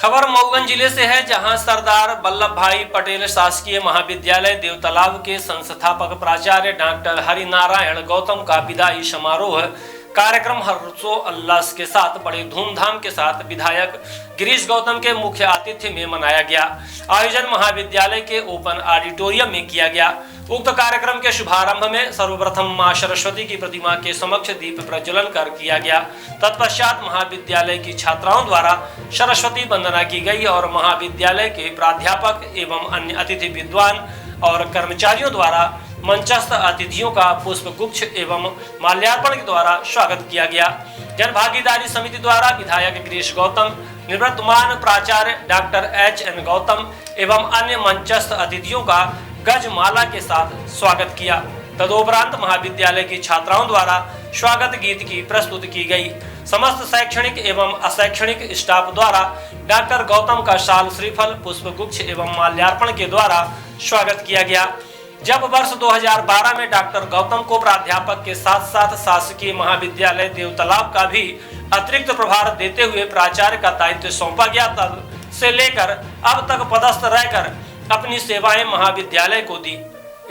खबर मऊगंज जिले से है, जहां सरदार वल्लभ भाई पटेल शासकीय महाविद्यालय देवतालाब के संस्थापक प्राचार्य डॉक्टर हरिनारायण गौतम का विदाई समारोह कार्यक्रम हर्षोल्लास के साथ बड़े धूमधाम के साथ विधायक गिरीश गौतम के मुख्य आतिथ्य में मनाया गया। आयोजन महाविद्यालय के ओपन ऑडिटोरियम में किया गया। उक्त कार्यक्रम के शुभारंभ में सर्वप्रथम मां सरस्वती की प्रतिमा के समक्ष दीप प्रज्वलन कर किया गया। तत्पश्चात महाविद्यालय की छात्राओं द्वारा सरस्वती वंदना की गई और महाविद्यालय के प्राध्यापक एवं अन्य अतिथि विद्वान और कर्मचारियों द्वारा मंचस्थ अतिथियों का पुष्प गुच्छ एवं माल्यार्पण के द्वारा स्वागत किया गया। जन भागीदारी समिति द्वारा विधायक गिरीश गौतम, निवृत्तमान प्राचार्य डॉक्टर एच.एन. गौतम एवं अन्य मंचस्थ अतिथियों का गजमाला के साथ स्वागत किया। तदोपरांत महाविद्यालय की छात्राओं द्वारा स्वागत गीत की प्रस्तुति की गई। समस्त शैक्षणिक एवं अशैक्षणिक स्टाफ द्वारा डॉक्टर गौतम का शाल, श्रीफल, पुष्प गुच्छ एवं माल्यार्पण के द्वारा स्वागत किया गया। जब वर्ष 2012 में डॉक्टर गौतम को प्राध्यापक के साथ साथ शासकीय महाविद्यालय देवतालाब का भी अतिरिक्त प्रभार देते हुए प्राचार्य का दायित्व सौंपा गया, तब से लेकर अब तक पदस्थ रहकर अपनी सेवाएं महाविद्यालय को दी।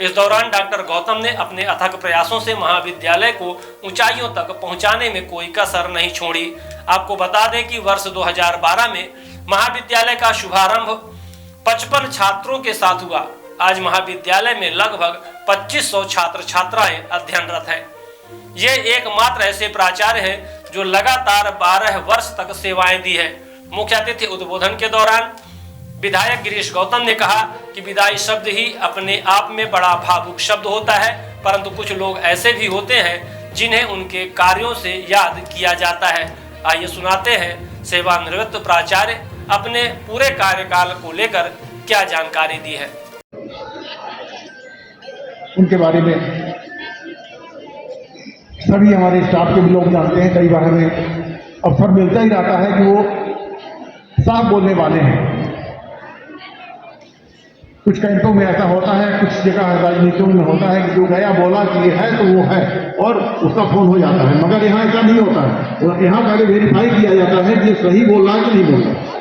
इस दौरान डॉक्टर गौतम ने अपने अथक प्रयासों से महाविद्यालय को ऊंचाइयों तक पहुंचाने में कोई कसर नहीं छोड़ी। आपको बता दें कि वर्ष 2012 में महाविद्यालय का शुभारंभ 55 छात्रों के साथ हुआ। आज महाविद्यालय में लगभग 2500 छात्र छात्राएं अध्ययनरत हैं। ये एकमात्र ऐसे प्राचार्य हैं जो लगातार 12 वर्ष तक सेवाएं दी है। मुख्य अतिथि उद्बोधन के दौरान विधायक गिरीश गौतम ने कहा कि विदाई शब्द ही अपने आप में बड़ा भावुक शब्द होता है, परंतु कुछ लोग ऐसे भी होते हैं जिन्हें उनके कार्यों से याद किया जाता है। आइए सुनाते हैं सेवानिवृत्त प्राचार्य अपने पूरे कार्यकाल को लेकर क्या जानकारी दी है। उनके बारे में सभी हमारे स्टाफ के भी लोग जानते हैं। कई बार हमें अवसर मिलता ही रहता है कि वो साफ बोलने वाले हैं। कुछ कैंटों में ऐसा होता है, कुछ जगह राजनीतियों में होता है कि जो गया बोला कि ये है तो वो है और उसका फोन हो जाता है, मगर यहाँ ऐसा नहीं होता है। यहाँ पहले वेरीफाई किया जाता है कि ये सही बोल रहा है कि नहीं बोल रहा है।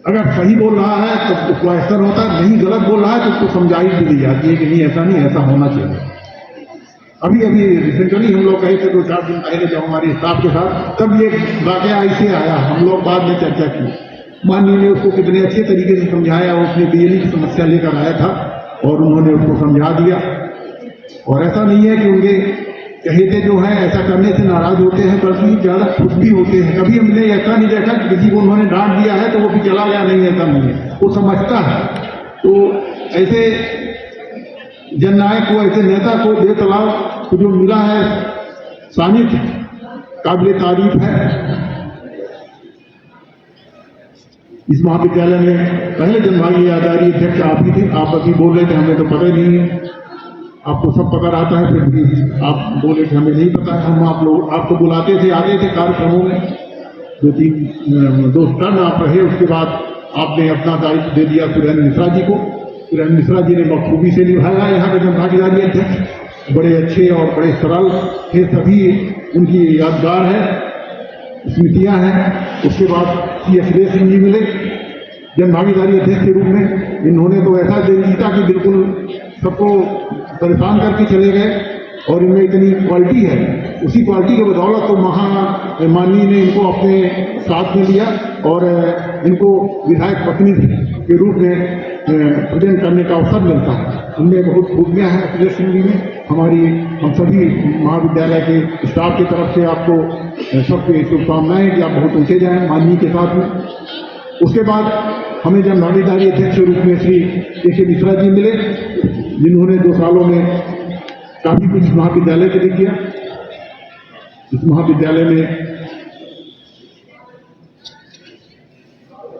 अगर सही बोल रहा है तो उसको असर होता है, नहीं गलत बोल रहा है तो उसको समझाई भी दी जाती है कि नहीं ऐसा नहीं, ऐसा होना चाहिए। अभी रिसेंटली हम लोग गए थे 2-4 दिन पहले जब हमारे स्टाफ के साथ, तब ये वाकया ऐसे आया। हम लोग बाद में चर्चा की, माननीय ने उसको कितने अच्छे तरीके से समझाया। उसने बिजली की समस्या लेकर आया था और उन्होंने उसको समझा दिया। और ऐसा नहीं है कि उनके चहेते जो है ऐसा करने से नाराज होते हैं, बल्कि ज्यादा खुश भी होते हैं। कभी हमने ऐसा नहीं देखा कि किसी को उन्होंने डांट दिया है तो वो भी चला गया, नहीं ऐसा नहीं है, वो समझता है। तो ऐसे जननायक को, ऐसे नेता को देवतालाब को जो मिला है सानिध्य, काबिल तारीफ है। इस महाविद्यालय में पहले जनभागीदारी अध्यक्ष आप ही थे। आप अभी बोल रहे थे हमें तो पता ही नहीं है, आपको सब पता रहता है, फिर भी आप बोले कि हमें नहीं पता है। हम आप लोग आपको बुलाते थे, आते थे कार्यक्रमों में, 2 टर्न आप रहे। उसके बाद आपने अपना दायित्व दे दिया सुरेंद्र मिश्रा जी को। सुरेंद्र मिश्रा जी ने बखूबी से निभाया। यहाँ के जनभागीदारी अध्यक्ष बड़े अच्छे और बड़े सरल थे, सभी उनकी यादगार है, स्मृतियाँ हैं। उसके बाद C.S. सिंह जी मिले जनभागीदारी अध्यक्ष के रूप में। इन्होंने तो ऐसा दे दिया कि बिल्कुल सबको परेशान करके चले गए और इनमें इतनी क्वालिटी है। उसी क्वालिटी के बदौलत तो माननीय ने इनको अपने साथ में लिया और इनको विधायक पत्नी के रूप में प्रेजेंट करने का अवसर मिलता है। उनमें बहुत खूबियाँ हैं C.S. सिंह जी में। हम सभी महाविद्यालय के स्टाफ की तरफ से आपको सबके शुभकामनाएं कि आप बहुत ऊंचे जाएं माननीय के साथ में। उसके बाद हमें जन भागीदारी अध्यक्ष के रूप में श्री A.K. मिश्रा जी मिले, जिन्होंने 2 सालों में काफी कुछ महाविद्यालय के लिए किया। इस महाविद्यालय में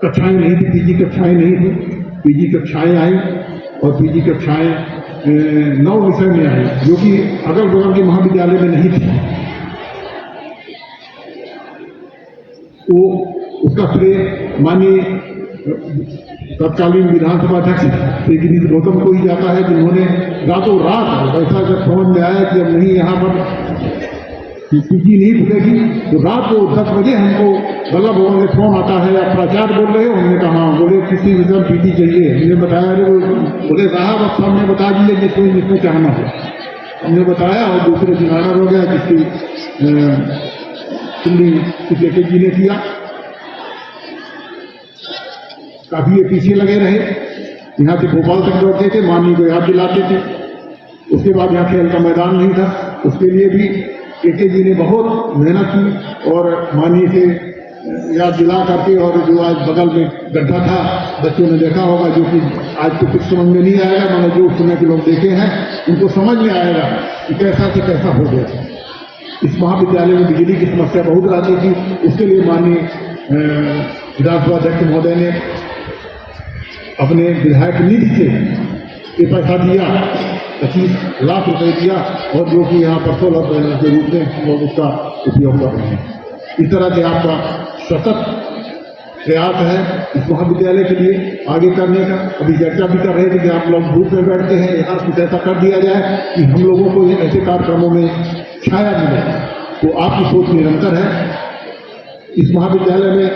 कक्षाएं नहीं थी, पीजी कक्षाएं नहीं थी। पीजी कक्षाएं आई और पीजी कक्षाएं 9 विषय में आई, जो कि अगल बगल के महाविद्यालय में नहीं थी। वो उसका श्रेय माननीय तत्कालीन विधानसभा अध्यक्ष श्री गिरीश गौतम को ही जाता है, जिन्होंने रातों रात ऐसा जब समझ में आया कि अब नहीं यहाँ पर कि पीजी नहीं खुलेगी। तो रात को 10 बजे हमको बल्लभ भवन में फोन आता है, आप प्राचार्य बोल रहे हो? हमने कहा हाँ। बोले किसी विषय पीजी चाहिए। हमने बताया, अरे बोले साहब अब सामने बता दीजिए जिसमें चाहना हो। हमने बताया और दूसरे दिन ऑर्डर हो गया, जिसकी किसी जी ने किया। काफी ये पीछे लगे रहे, यहाँ से भोपाल तक दौड़ते थे, माननीय को याद दिलाते थे। उसके बाद यहाँ खेल का मैदान नहीं था, उसके लिए भी के जी ने बहुत मेहनत की और माननीय से याद दिला करके, और जो आज बगल में गड्ढा था, बच्चों ने देखा होगा, जो कि आज तो कुछ समझ में नहीं आएगा, मैंने जो उस समय के लोग देखे हैं उनको समझ में आएगा कि कैसा से कैसा हो गया। इस महाविद्यालय में बिजली की समस्या बहुत रहती थी, उसके लिए माननीय विधानसभा अध्यक्ष महोदय ने अपने विधायक निधि से ये पैसा दिया, 25 लाख रुपए दिया, और जो कि यहाँ पर 16 के रूप में लोग उसका उपयोग कर रहे हैं। इस तरह से आपका सतत प्रयास है इस महाविद्यालय के लिए आगे करने का। अभी चर्चा भी कर रहे थे कि आप लोग ग्रुप में बैठते हैं, यहाँ कुछ ऐसा कर दिया जाए कि हम लोगों को ऐसे कार्यक्रमों में छाया मिले। तो आपकी सोच निरंतर है। इस महाविद्यालय में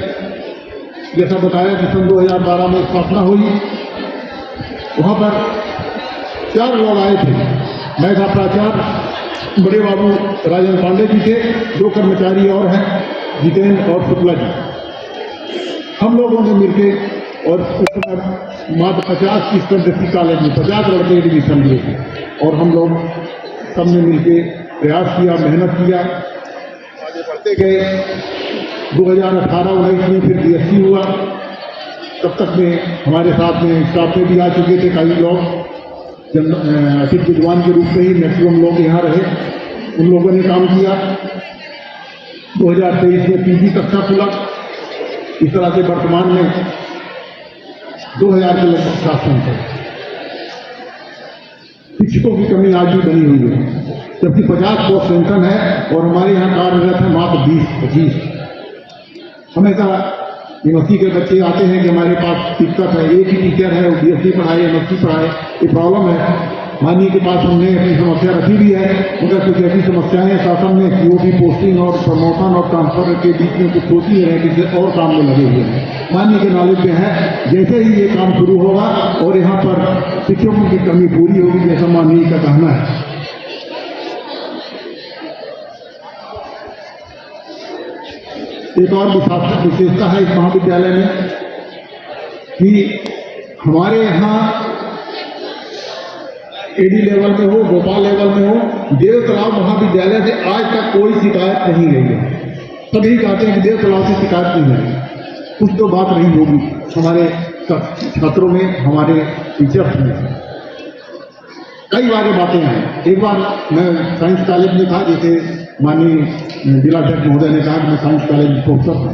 जैसा बताया कि सन 2012 में स्थापना हुई, वहाँ पर 4 लोग आए थे। मैं था प्राचार्य, बड़े बाबू राजेंद्र पांडे जी थे, 2 कर्मचारी और हैं, जितेंद्र और शुक्ला जी। हम लोगों ने मिलके, और उस समय मात्र 50 की स्टूडेंट कॉलेज में 50 लड़के एडमिशन लिए थे, और हम लोग सबने मिलके प्रयास किया, मेहनत किया, आगे बढ़ते गए। 2018-19 में फिर बीएससी हुआ। तब तक में हमारे साथ में स्टाफ में भी आ चुके थे कई लोग, अतिथि विद्वान के रूप में ही मैक्सिमम लोग यहाँ रहे, उन लोगों ने काम किया। 2023 में पीजी कक्षा खुला। इस तरह से वर्तमान में 2000 के लगभग छात्र हैं। शिक्षकों की कमी आज भी बनी हुई है, जबकि 50 पोस्ट सेंटर है और हमारे यहाँ कार्यरत है मात्र 20-25। हमेशा यूनिवर्सिटी के बच्चे आते हैं कि हमारे पास दिक्कत है, एक ही टीचर है, बीएससी पढ़ाए, एमएससी पढ़ाए, ये प्रॉब्लम है। माननीय के पास हमने अपनी समस्या रखी भी है, मगर कुछ ऐसी समस्याएं शासन में सीओडी पोस्टिंग और प्रमोशन और ट्रांसफर के बीच में कुछ होती है, जिससे और काम में लगे हुए हैं। माननीय के नॉलेज में है, जैसे ही ये काम शुरू होगा और यहाँ पर शिक्षकों की कमी पूरी होगी, जैसा माननीय का कहना है। एक और विशेषता है इस महाविद्यालय में कि हमारे यहाँ एडी लेवल में हो, भोपाल लेवल में हो, देव तालाब महाविद्यालय से आज तक कोई शिकायत नहीं रही है। सभी कहते हैं कि देव तालाब से शिकायत नहीं रही। कुछ तो बात रही होगी हमारे छात्रों में, हमारे टीचर्स में। कई बार बातें हैं। एक बार मैं साइंस कॉलेज में था, जैसे माननीय जिलाध्यक्ष महोदय ने कहा कि मैं साइंस कॉलेज में प्रोफेसर था,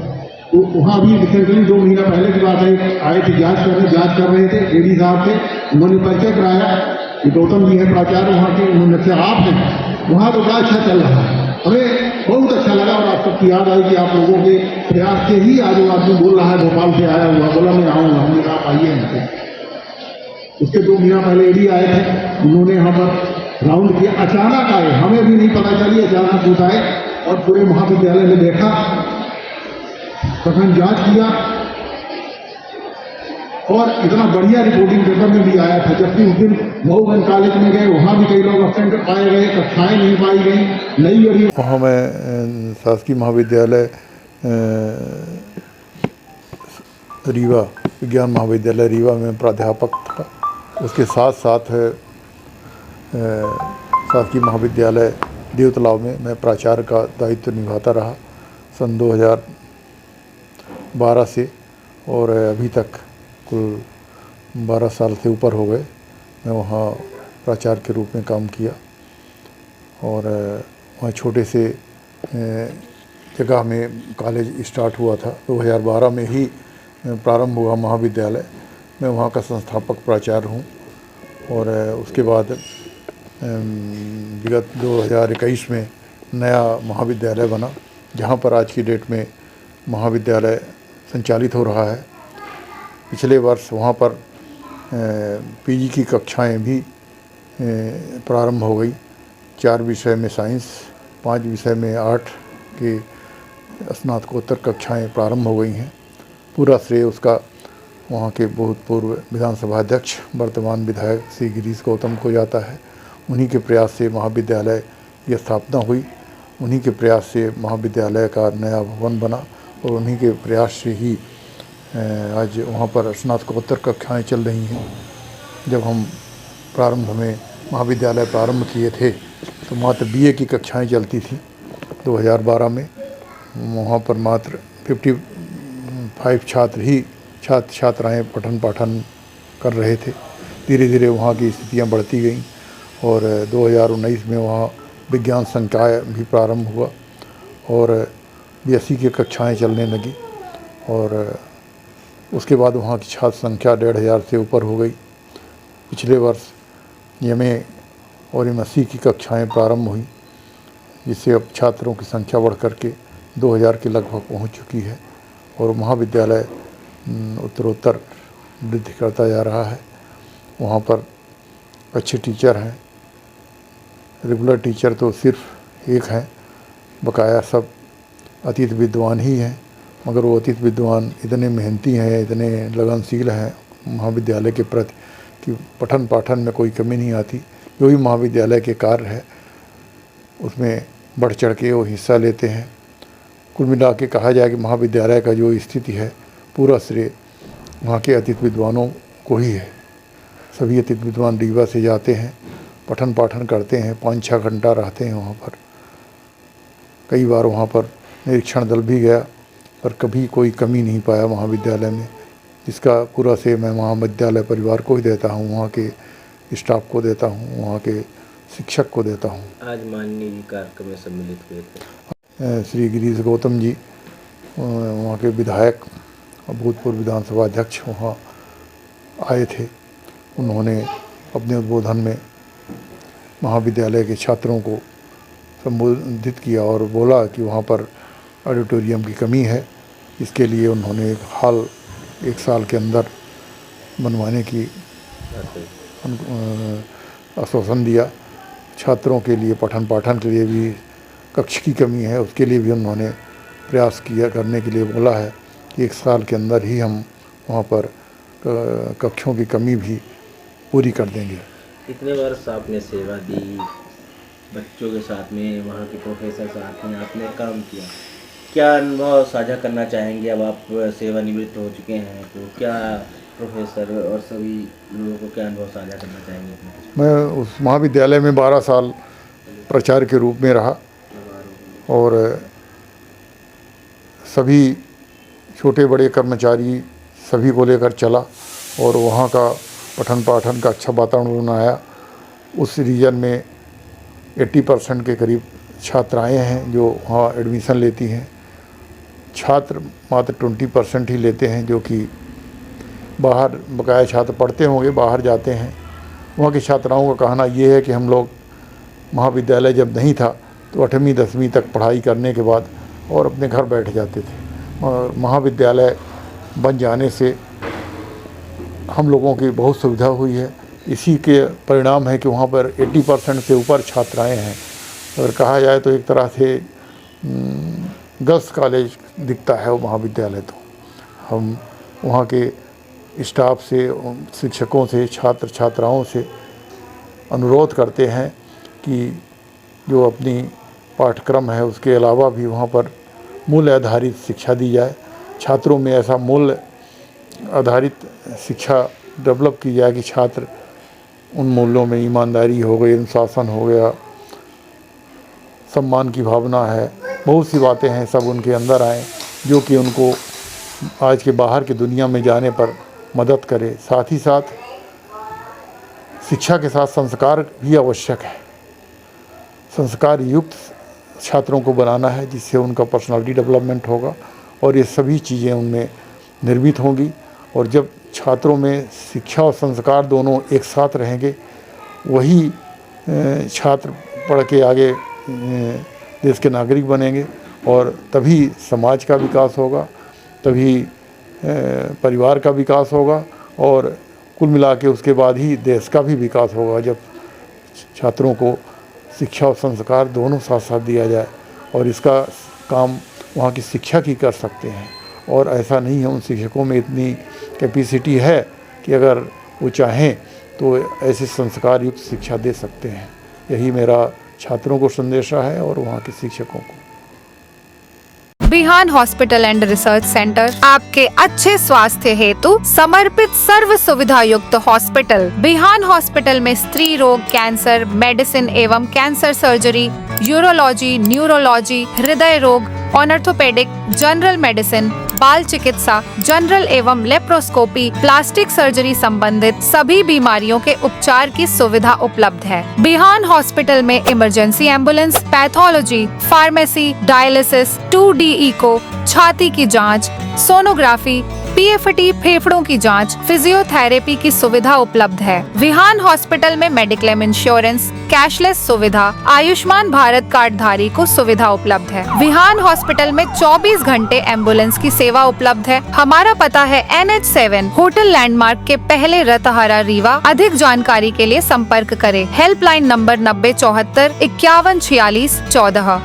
तो वहाँ अभी रिसेंटली 2 महीना पहले की बात है, आए थे जांच कर रहे थे, एडी साहब थे, उन्होंने परिचय कराया कि गौतम जी है प्राचार्य वहाँ के। उन्होंने कहा आप हैं, वहाँ तो बड़ा अच्छा चल रहा है। हमें बहुत अच्छा लगा और आप सबकी याद आई कि आप लोगों के प्रयास से ही आज वो आदमी बोल रहा है, भोपाल से आया हुआ, बोला मैं आऊँगा। हमने कहा आइए हमसे। उसके 2 महीना पहले एडी आए थे, उन्होंने यहाँ पर राउंड किया। अचानक आए, हमें भी नहीं पता चली, अचानक पूछ आए और पूरे महाविद्यालय में देखा, सघन जांच किया और इतना बढ़िया रिपोर्टिंग पेपर में भी आया था। जबकि उस दिन मऊगंज कॉलेज में गए, वहाँ भी कई लोग अब्सेंट पाए गए, कक्षाएं नहीं पाई गई, नई अभी। वहाँ मैं शासकीय महाविद्यालय रीवा, विज्ञान महाविद्यालय रीवा में प्राध्यापक था। उसके साथ साथ शासकीय महाविद्यालय देव तालाब में मैं प्राचार्य का दायित्व निभाता रहा सन 2012 से, और अभी तक कुल 12 साल से ऊपर हो गए मैं वहाँ प्राचार्य के रूप में काम किया। और वहाँ छोटे से जगह में कॉलेज स्टार्ट हुआ था, 2012 में ही प्रारंभ हुआ महाविद्यालय। मैं वहाँ का संस्थापक प्राचार्य हूँ। और उसके बाद विगत 2021 में नया महाविद्यालय बना, जहाँ पर आज की डेट में महाविद्यालय संचालित हो रहा है। पिछले वर्ष वहाँ पर पीजी की कक्षाएं भी प्रारंभ हो गई। 4 विषय में साइंस, 5 विषय में 8 की स्नातकोत्तर कक्षाएं प्रारंभ हो गई हैं। पूरा श्रेय उसका वहाँ के भूतपूर्व विधानसभा अध्यक्ष वर्तमान विधायक श्री गिरीश गौतम को जाता है। उन्हीं के प्रयास से महाविद्यालय की स्थापना हुई, उन्हीं के प्रयास से महाविद्यालय का नया भवन बना और उन्हीं के प्रयास से ही आज वहाँ पर स्नातकोत्तर कक्षाएँ चल रही हैं। जब हम प्रारंभ में महाविद्यालय प्रारंभ किए थे तो मात्र BA की कक्षाएँ चलती थी। 2012 में वहाँ पर मात्र 55 छात्राएँ पठन पाठन कर रहे थे। धीरे धीरे वहाँ की स्थितियाँ बढ़ती गईं और 2019 में वहाँ विज्ञान संकाय भी प्रारंभ हुआ और BSc की कक्षाएँ चलने लगी और उसके बाद वहाँ की छात्र संख्या 1500 से ऊपर हो गई। पिछले वर्ष MA और MSc की कक्षाएँ प्रारंभ हुई, जिससे अब छात्रों की संख्या बढ़ कर के 2000 के लगभग पहुँच चुकी है और महाविद्यालय उत्तरोत्तर वृद्धि करता जा रहा है। वहाँ पर अच्छे टीचर हैं, रेगुलर टीचर तो सिर्फ एक हैं, बकाया सब अतीत विद्वान ही हैं। मगर वो अतीत विद्वान इतने मेहनती हैं, इतने लगनशील हैं महाविद्यालय के प्रति कि पठन पाठन में कोई कमी नहीं आती। जो भी महाविद्यालय के कार्य है उसमें बढ़ चढ़ के वो हिस्सा लेते हैं। कुल मिला के कहा जाए कि महाविद्यालय का जो स्थिति है पूरा श्रेय वहाँ के अतीत विद्वानों को ही है। सभी अतीत विद्वान रीवा से जाते हैं, पठन पाठन करते हैं, 5-6 घंटा रहते हैं वहाँ पर। कई बार वहाँ पर निरीक्षण दल भी गया पर कभी कोई कमी नहीं पाया महाविद्यालय में, जिसका पूरा श्रेय मैं महाविद्यालय परिवार को ही देता हूँ, वहाँ के स्टाफ को देता हूँ, वहाँ के शिक्षक को देता हूँ। आज माननीय जी कार्यक्रम में सम्मिलित हुए थे श्री गिरीश गौतम जी वहाँ के विधायक और भूतपूर्व विधानसभा अध्यक्ष वहाँ आए थे। उन्होंने अपने उद्बोधन में महाविद्यालय के छात्रों को संबोधित किया और बोला कि वहाँ पर ऑडिटोरियम की कमी है, इसके लिए उन्होंने एक हॉल 1 साल के अंदर बनवाने की आश्वासन दिया। छात्रों के लिए पठन पाठन के लिए भी कक्ष की कमी है, उसके लिए भी उन्होंने प्रयास किया करने के लिए बोला है कि 1 साल के अंदर ही हम वहाँ पर कक्षों की कमी भी पूरी कर देंगे। इतने वर्ष आपने सेवा दी, बच्चों के साथ में, वहाँ के प्रोफेसर साथ में आपने काम किया, क्या अनुभव साझा करना चाहेंगे? अब आप सेवानिवृत्त हो चुके हैं तो क्या प्रोफेसर और सभी लोगों को क्या अनुभव साझा करना चाहेंगे? मैं उस महाविद्यालय में 12 साल प्राचार्य के रूप में रहा और सभी छोटे बड़े कर्मचारी सभी को लेकर चला और वहाँ का पठन पाठन का अच्छा वातावरण बनाया। उस रीजन में 80% के करीब छात्राएं हैं जो वहाँ एडमिशन लेती हैं। छात्र मात्र 20% ही लेते हैं जो कि बाहर बकाया छात्र पढ़ते होंगे, बाहर जाते हैं। वहाँ की छात्राओं का कहना ये है कि हम लोग महाविद्यालय जब नहीं था तो 8वीं 10वीं तक पढ़ाई करने के बाद और अपने घर बैठ जाते थे, और महाविद्यालय बन जाने से हम लोगों की बहुत सुविधा हुई है। इसी के परिणाम है कि वहाँ पर 80% से ऊपर छात्राएं हैं। अगर कहा जाए तो एक तरह से गर्ल्स कॉलेज दिखता है वो महाविद्यालय। तो हम वहाँ के स्टाफ से, शिक्षकों से, छात्र छात्राओं से अनुरोध करते हैं कि जो अपनी पाठ्यक्रम है उसके अलावा भी वहाँ पर मूल्य आधारित शिक्षा दी जाए। छात्रों में ऐसा मूल्य आधारित शिक्षा डेवलप की जाए कि छात्र उन मूल्यों में ईमानदारी हो गई, अनुशासन हो गया, सम्मान की भावना है, बहुत सी बातें हैं, सब उनके अंदर आए जो कि उनको आज के बाहर की दुनिया में जाने पर मदद करे। साथ ही साथ शिक्षा के साथ संस्कार भी आवश्यक है। संस्कार युक्त छात्रों को बनाना है जिससे उनका पर्सनालिटी डेवलपमेंट होगा और ये सभी चीज़ें उनमें निर्मित होंगी। और जब छात्रों में शिक्षा और संस्कार दोनों एक साथ रहेंगे, वही छात्र पढ़ के आगे देश के नागरिक बनेंगे और तभी समाज का विकास होगा, तभी परिवार का विकास होगा और कुल मिला के उसके बाद ही देश का भी विकास होगा। जब छात्रों को शिक्षा और संस्कार दोनों साथ साथ दिया जाए और इसका काम वहाँ की शिक्षक ही कर सकते हैं। और ऐसा नहीं है, उन शिक्षकों में इतनी कैपेसिटी है कि अगर वो चाहें तो ऐसे संस्कार युक्त शिक्षा दे सकते हैं। यही मेरा छात्रों को संदेशा है और वहाँ के शिक्षकों को। बिहान हॉस्पिटल एंड रिसर्च सेंटर आपके अच्छे स्वास्थ्य हेतु समर्पित सर्व सुविधा युक्त हॉस्पिटल। बिहान हॉस्पिटल में स्त्री रोग, कैंसर, मेडिसिन एवं कैंसर सर्जरी, यूरोलॉजी, न्यूरोलॉजी, हृदय रोग, ऑर्थोपेडिक, जनरल मेडिसिन, बाल चिकित्सा, जनरल एवं लेप्रोस्कोपी, प्लास्टिक सर्जरी संबंधित सभी बीमारियों के उपचार की सुविधा उपलब्ध है। बिहान हॉस्पिटल में emergency ambulance, pathology, pharmacy, dialysis, 2D echo, छाती की जांच, सोनोग्राफी, PFT, फेफड़ों की जांच, फिजियोथेरेपी की सुविधा उपलब्ध है। विहान हॉस्पिटल में मेडिक्लेम इंश्योरेंस, कैशलेस सुविधा, आयुष्मान भारत कार्ड धारी को सुविधा उपलब्ध है। विहान हॉस्पिटल में 24 घंटे एम्बुलेंस की सेवा उपलब्ध है। हमारा पता है NH7 होटल लैंडमार्क के पहले रतहरा, रीवा। अधिक जानकारी के लिए संपर्क करें। Helpline number 9074 5146 14।